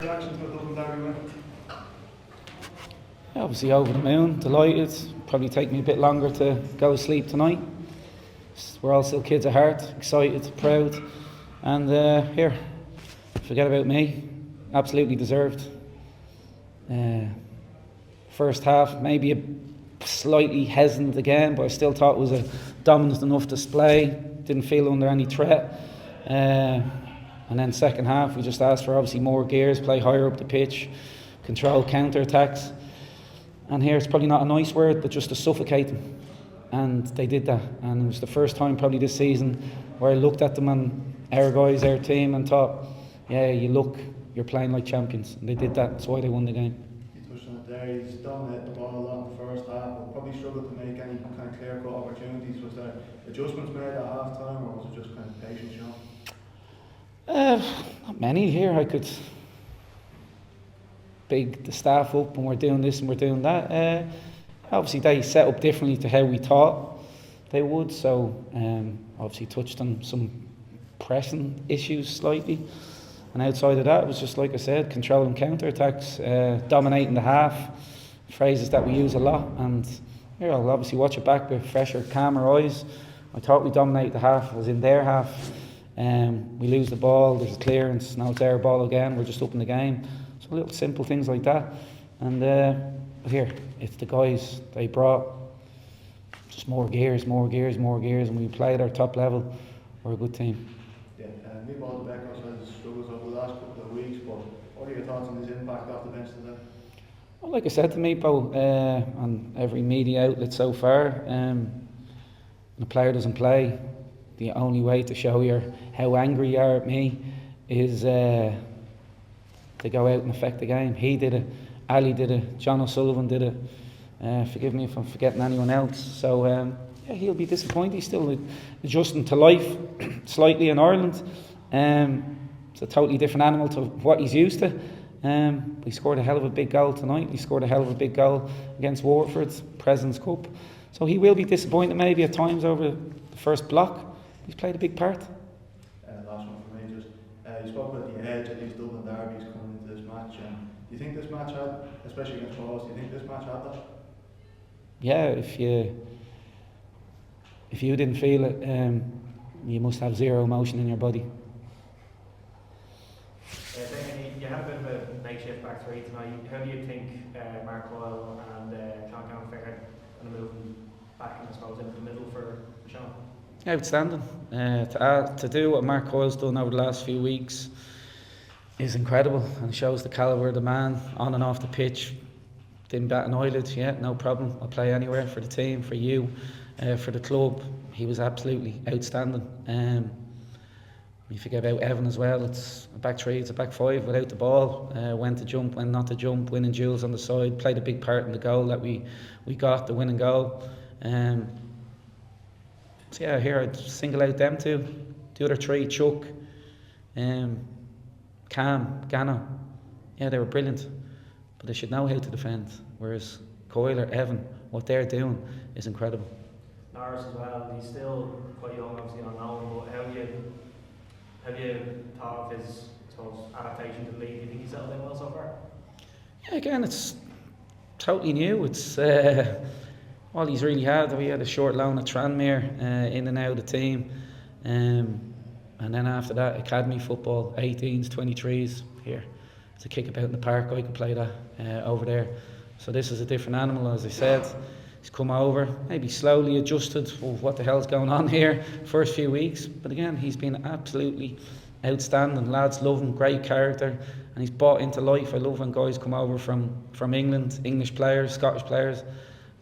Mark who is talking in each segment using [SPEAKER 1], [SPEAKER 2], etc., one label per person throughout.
[SPEAKER 1] reaction to a Dublin derby win?
[SPEAKER 2] Obviously over the moon, delighted. Probably take me a bit longer to go to sleep tonight. We're all still kids at heart, excited, proud, and here, forget about me. Absolutely deserved. First half, maybe a slightly hesitant again, but I still thought it was a dominant enough display. Didn't feel under any threat. And then second half, we just asked for obviously more gears, play higher up the pitch, control counter-attacks. And here it's probably not a nice word, but just to suffocate them. And they did that. And it was the first time probably this season where I looked at them and our guys, our team, and thought, yeah, you're playing like champions. And they did that. That's why they won the game.
[SPEAKER 1] You touched on it there. He's dominated the ball a lot in the first half, but probably struggled to make any kind of clear-cut opportunities. Was there adjustments made at half-time, or was it just kind of patience shown?
[SPEAKER 2] Not many here. I could big the staff up and we're doing this and we're doing that. Obviously they set up differently to how we thought they would, so obviously touched on some pressing issues slightly, and outside of that it was just like I said, controlling counter-attacks, dominating the half, phrases that we use a lot, and here I'll obviously watch it back with fresher, calmer eyes. I thought we dominated the half, I was in their half. We lose the ball, there's a clearance, now it's their ball again, we're just up in the game. So little simple things like that. And here, it's the guys, they brought just more gears, and we played our top level. We're a good team.
[SPEAKER 1] Yeah, Mipo has struggles over the last couple of weeks, but what are your thoughts on his impact off the bench today?
[SPEAKER 2] Well, like I said to Mipo, on every media outlet so far, when a player doesn't play, the only way to show you how angry you are at me is to go out and affect the game. He did it, Ali did it, John O'Sullivan did it. Forgive me if I'm forgetting anyone else. So yeah, he'll be disappointed. He's still adjusting to life slightly in Ireland. It's a totally different animal to what he's used to. We scored a hell of a big goal tonight. We scored a hell of a big goal against Waterford's President's Cup. So he will be disappointed maybe at times over the first block. He's played a big part.
[SPEAKER 1] Last one for me, just you spoke about the edge of these Dublin derbies coming into this match. Do you think this match had, especially against Bohs, do you think this match had that?
[SPEAKER 2] Yeah, if you didn't feel it, you must have zero emotion in your body.
[SPEAKER 3] You had a bit of a makeshift back three tonight. How do you think Mark Coyle and Sean Cameron fared kind of moving back, I suppose, into the middle for Sean?
[SPEAKER 2] Outstanding. To do what Mark Coyle's done over the last few weeks is incredible and shows the calibre of the man on and off the pitch. Didn't bat an eyelid. Yeah, no problem. I'll play anywhere for the team, for you, for the club. He was absolutely outstanding. You forget about Evan as well. It's a back three, it's a back five without the ball. When to jump, when not to jump, winning duels on the side. Played a big part in the goal that we got, the winning goal. So yeah, here I'd single out them two. The other three, Chuck, Cam, Gano. Yeah, they were brilliant. But they should know how to defend. Whereas Coyle or Evan, what they're doing is incredible.
[SPEAKER 3] Norris as well, he's still quite young, obviously unknown, but have you thought of his, I suppose, adaptation to the league? Do you think he's settled in well so far?
[SPEAKER 2] Yeah, again, it's totally new. It's all he's really had. We had a short loan at Tranmere, in and out of the team, and then after that, academy football, 18s, 23s. Here, it's a kick about in the park. I can play that over there. So this is a different animal, as I said. He's come over, maybe slowly adjusted to what the hell's going on here first few weeks. But again, he's been absolutely outstanding. Lads love him, great character, and he's bought into life. I love when guys come over from England, English players, Scottish players,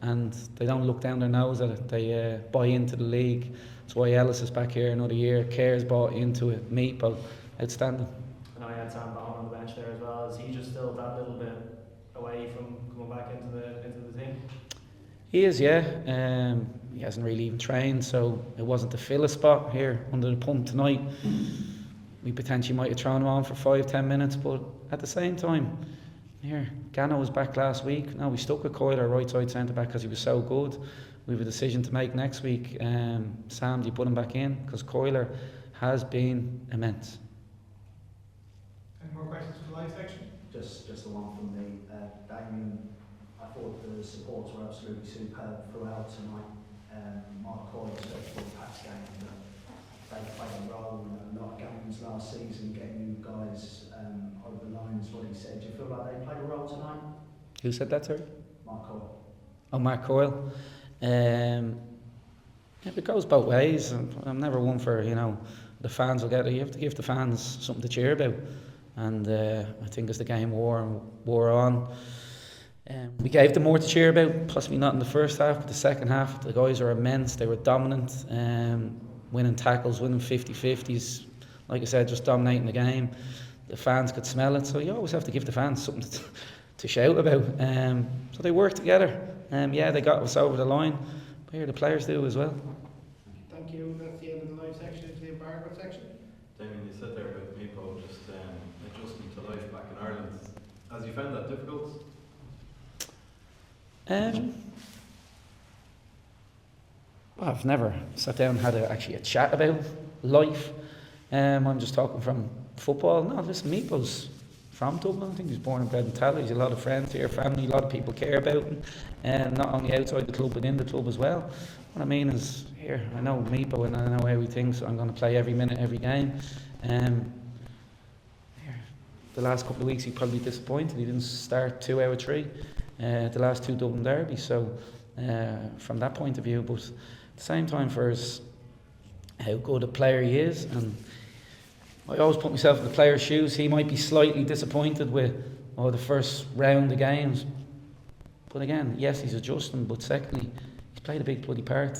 [SPEAKER 2] and they don't look down their nose at it. They buy into the league. That's why Ellis is back here another year. Kerr's bought into it. Mipo, outstanding.
[SPEAKER 3] And I had Sam Bohn on the bench there as well. Is he just still that little bit away from coming back into the team?
[SPEAKER 2] He is, yeah. He hasn't really even trained, so it wasn't to fill a spot here under the pump tonight. We potentially might have thrown him on for 5-10 minutes, but at the same time, here, Gano was back last week. Now we stuck with Coyle, our right side centre back, because he was so good. We have a decision to make next week. Sam, do you put him back in? Because Coyle has been immense.
[SPEAKER 4] Any more questions from the live section? Just the one from me. Damien, I thought the supports were absolutely superb throughout tonight. Mark Coyle, especially for the Pats game, they played a role in a lot of games last season, getting you guys over the line, is what he said. Do you feel like they played a role tonight?
[SPEAKER 2] Who said that, sorry?
[SPEAKER 4] Mark Coyle.
[SPEAKER 2] Oh, Mark Coyle. It goes both ways. I'm never one for, the fans will get it. You have to give the fans something to cheer about. And I think as the game wore on, we gave them more to cheer about, possibly not in the first half, but the second half, the guys were immense. They were dominant, winning tackles, winning 50-50s. Like I said, just dominating the game. The fans could smell it, so you always have to give the fans something to shout about. So they worked together. They got us over the line, but here the players do as well.
[SPEAKER 5] Thank you. That's the end of the live section. To the embargo section.
[SPEAKER 6] Damien, you said there about Mipo just adjusting to life back in Ireland. Has you found that difficult?
[SPEAKER 2] Well, I've never sat down and had a chat about life. I'm just talking from football. No, listen, Mipo's from Dublin. I think he's born and bred in Tala. He's a lot of friends here, family, a lot of people care about him. Not only outside the club, but in the club as well. What I mean is, here, I know Mipo and I know how he thinks, so I'm going to play every minute, every game. The last couple of weeks he probably disappointed. He didn't start 2 out of 3. The last 2 Dublin derbies. So from that point of view, but at the same time, for how good a player he is, and I always put myself in the player's shoes. He might be slightly disappointed with the first round of games, but again, yes, he's adjusting. But secondly, he's played a big bloody part.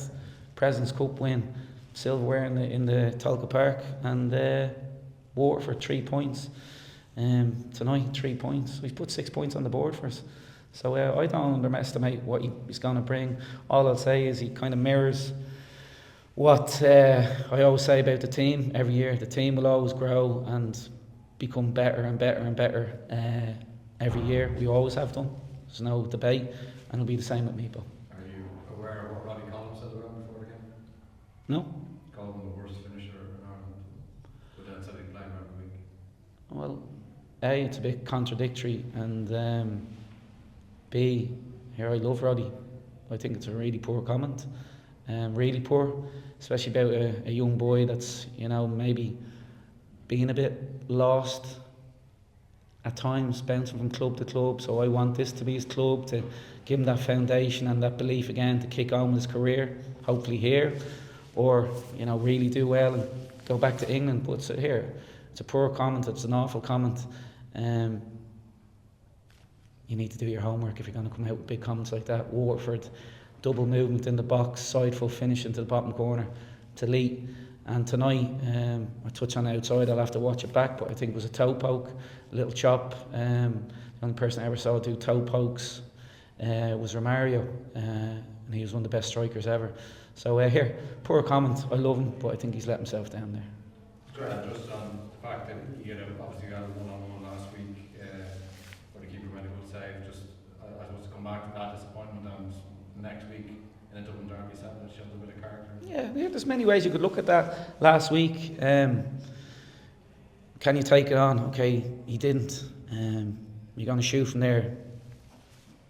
[SPEAKER 2] President's Cup win, silverware in the Tolka Park, and Waterford 3 points. Tonight 3 points. We've put 6 points on the board for us. So I don't underestimate what he's going to bring. All I'll say is he kind of mirrors what I always say about the team every year. The team will always grow and become better and better and better every year. We always have done. There's no debate, and it'll be the same with Mipo.
[SPEAKER 6] Are you aware of what Robbie Collins said about him before the game?
[SPEAKER 2] No?
[SPEAKER 6] Called him the worst finisher in Ireland, but then said he'd play him every week.
[SPEAKER 2] Well, A, it's a bit contradictory, and B, here I love Roddy. I think it's a really poor comment. Really poor, especially about a young boy that's, maybe being a bit lost at times, bouncing from club to club. So I want this to be his club, to give him that foundation and that belief again to kick on with his career, hopefully here, or, really do well and go back to England. But it's a poor comment, it's an awful comment. You need to do your homework if you're going to come out with big comments like that. Waterford, double movement in the box, side full finish into the bottom corner to Lee. And tonight, I touch on it outside, I'll have to watch it back, but I think it was a toe poke, a little chop. The only person I ever saw do toe pokes was Romario, and he was one of the best strikers ever. So here, poor comment, I love him, but I think he's let himself down there.
[SPEAKER 7] Just on the fact that you obviously got a one-on-one last week where the keeper made a good save, just I suppose to come back to that disappointment and next week in a Dublin derby set that shows a bit of character.
[SPEAKER 2] Yeah, there's many ways you could look at that last week. Can you take it on? Okay, he didn't. You're going to shoot from there.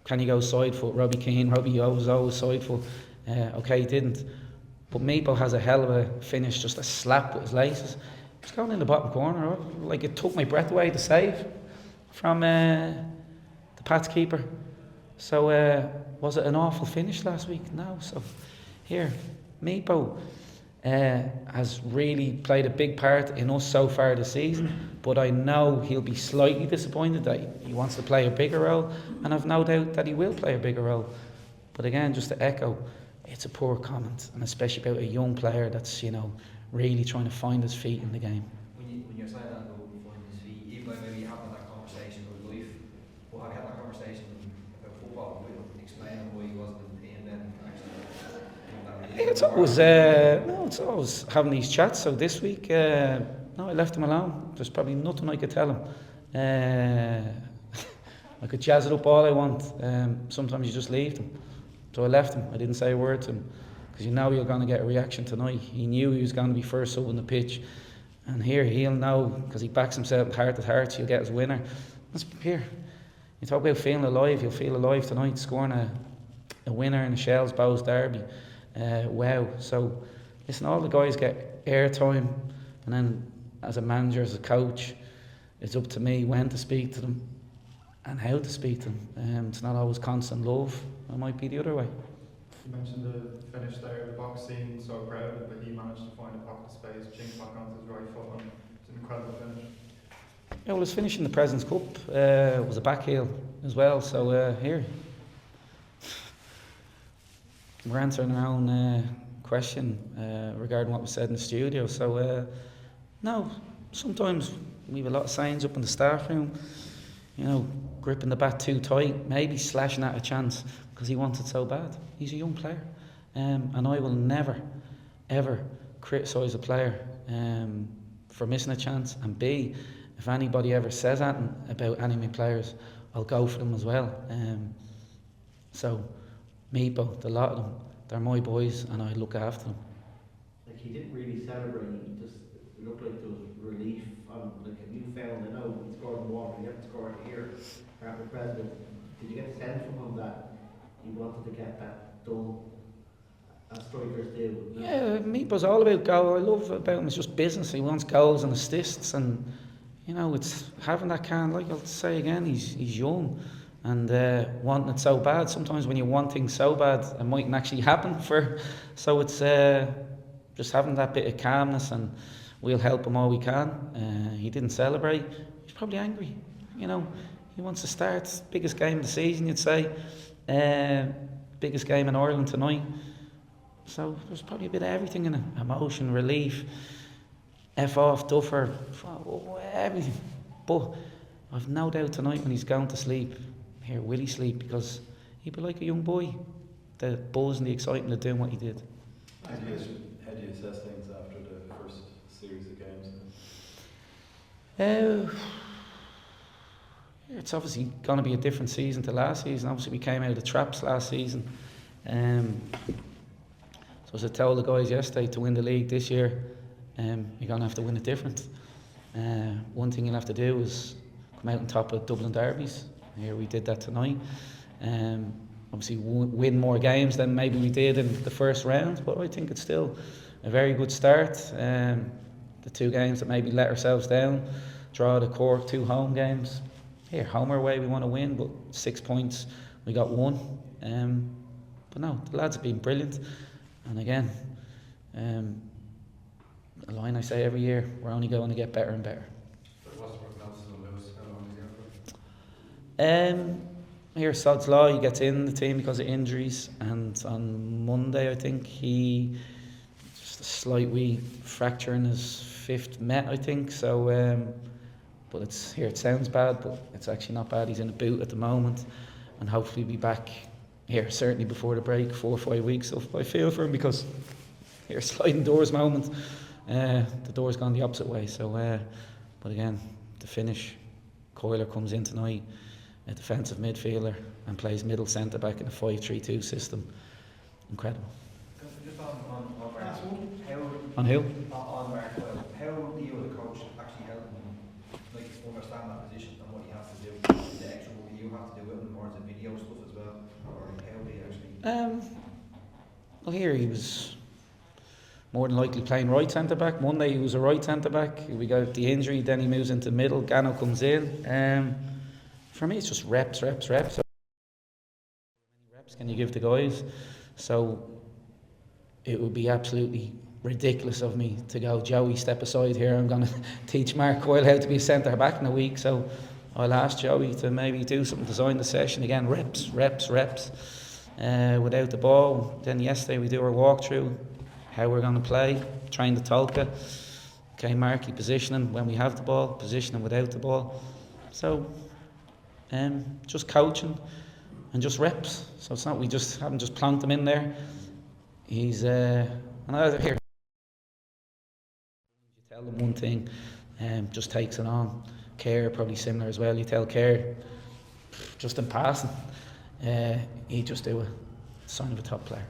[SPEAKER 2] Can you go side foot? Robbie Keane, Robbie was always side foot. Okay, he didn't. But Mipo has a hell of a finish, just a slap with his laces. It's going in the bottom corner. Like, it took my breath away, the save from the Pats keeper. So was it an awful finish last week? No. So here, Mipo has really played a big part in us so far this season, but I know he'll be slightly disappointed that he wants to play a bigger role, and I've no doubt that he will play a bigger role. But again, just to echo, it's a poor comment, and especially about a young player that's, really trying to find his feet in the game.
[SPEAKER 8] When you're saying that, though, find his feet, even though maybe you haven't had that conversation with life, but have you had that conversation about football, explaining why he wasn't in then actually?
[SPEAKER 2] It's always having these chats. So this week, I left him alone. There's probably nothing I could tell him. I could jazz it up all I want. Sometimes you just leave them. So I left him. I didn't say a word to him, because you're going to get a reaction tonight. He knew he was going to be first up on the pitch, and here he'll know, because he backs himself heart at heart, he'll get his winner. here. You talk about feeling alive. You'll feel alive tonight, scoring a winner in the Shels Bohs derby. Wow. So, listen, all the guys get airtime, and then as a manager, as a coach, it's up to me when to speak to them and how to speak to them. It's not always constant love. It might be the other way.
[SPEAKER 9] You mentioned the finish there, the box scene so crowded, but he managed to find a pocket of space, chink back onto his right foot, and it's an incredible finish.
[SPEAKER 2] Yeah, well, it's finishing the President's Cup. It was a back heel as well. So here, we're answering our own question regarding what was said in the studio. So no, sometimes we have a lot of signs up in the staff room. You know, gripping the bat too tight, maybe slashing at a chance because he wanted so bad. He's a young player, and I will never, ever criticise a player for missing a chance. And B, if anybody ever says anything about any of my players, I'll go for them as well. So, Mipo, the lot of them, they're my boys, and I look after them.
[SPEAKER 10] Like, he didn't really celebrate. He just looked like there was relief. Like a newfound, I know he scored in Water, he haven't scored here at the President. Did you get a sense from him that he wanted to get that done as strikers do?
[SPEAKER 2] Yeah, Mipo's all about goal. I love about him, it's just business. He wants goals and assists, and you know, it's having that kind, like I'll say again, he's young and wanting it so bad. Sometimes when you want things so bad, it mightn't actually happen so it's just having that bit of calmness, and we'll help him all we can. He didn't celebrate. He's probably angry. You know, he wants to start. Biggest game of the season, you'd say. Biggest game in Ireland tonight. So there's probably a bit of everything in it. Emotion, relief, F off, duffer, everything. But I've no doubt tonight when he's going to sleep, here, will he sleep? Because he'd be like a young boy. The buzz and the excitement of doing what he did.
[SPEAKER 6] How do you assess things after the first series of games?
[SPEAKER 2] It's obviously going to be a different season to last season. Obviously we came out of the traps last season. So as I told the guys yesterday, to win the league this year, you're going to have to win it different. One thing you'll have to do is come out on top of Dublin derbies. Here we did that tonight. Obviously win more games than maybe we did in the first round, but I think it's still a very good start. The two games that maybe let ourselves down, draw the Cork, 2 home games. Here, home or away, we want to win, but 6 points, we got 1. But no, the lads have been brilliant. And again, a line I say every year, we're only going to get better and better.
[SPEAKER 7] What's the prognosis on Lewis? How long is he out for?
[SPEAKER 2] Here, Sod's Law, he gets in the team because of injuries, and on Monday, I think, he just a slight wee fracture in his 5th met, I think. So, but it's here. It sounds bad, but it's actually not bad. He's in a boot at the moment, and hopefully be back here certainly before the break, 4 or 5 weeks. So I feel for him because here, sliding doors moment, the door's gone the opposite way. So, but again, the finish, Coyler comes in tonight, a defensive midfielder, and plays middle centre back in a 5-3-2 system. Incredible.
[SPEAKER 8] Just on how
[SPEAKER 2] On who?
[SPEAKER 8] on Markwell, how do you as a coach actually help him like understand that position and what he has to do? The extra work you have to do with him, or is it video stuff as well, or how do you actually?
[SPEAKER 2] Well, here he was more than likely playing right centre back. Monday he was a right centre back. We got the injury, then he moves into middle. Gano comes in. For me, it's just reps. So how many reps can you give the guys? So it would be absolutely ridiculous of me to go, Joey, step aside here. I'm going to teach Mark Coyle how to be a centre back in a week. So I'll ask Joey to maybe do something, design the session again. Reps. Without the ball. Then yesterday we do our walkthrough, how we're going to play, train the Tolka. Okay, Marky, positioning when we have the ball, positioning without the ball. So just coaching and just reps. So it's not we just haven't just plonked him in there. He's and I hear you tell him one thing, just takes it on. Care probably similar as well. You tell Care just in passing, he just do it. Sign of a top player.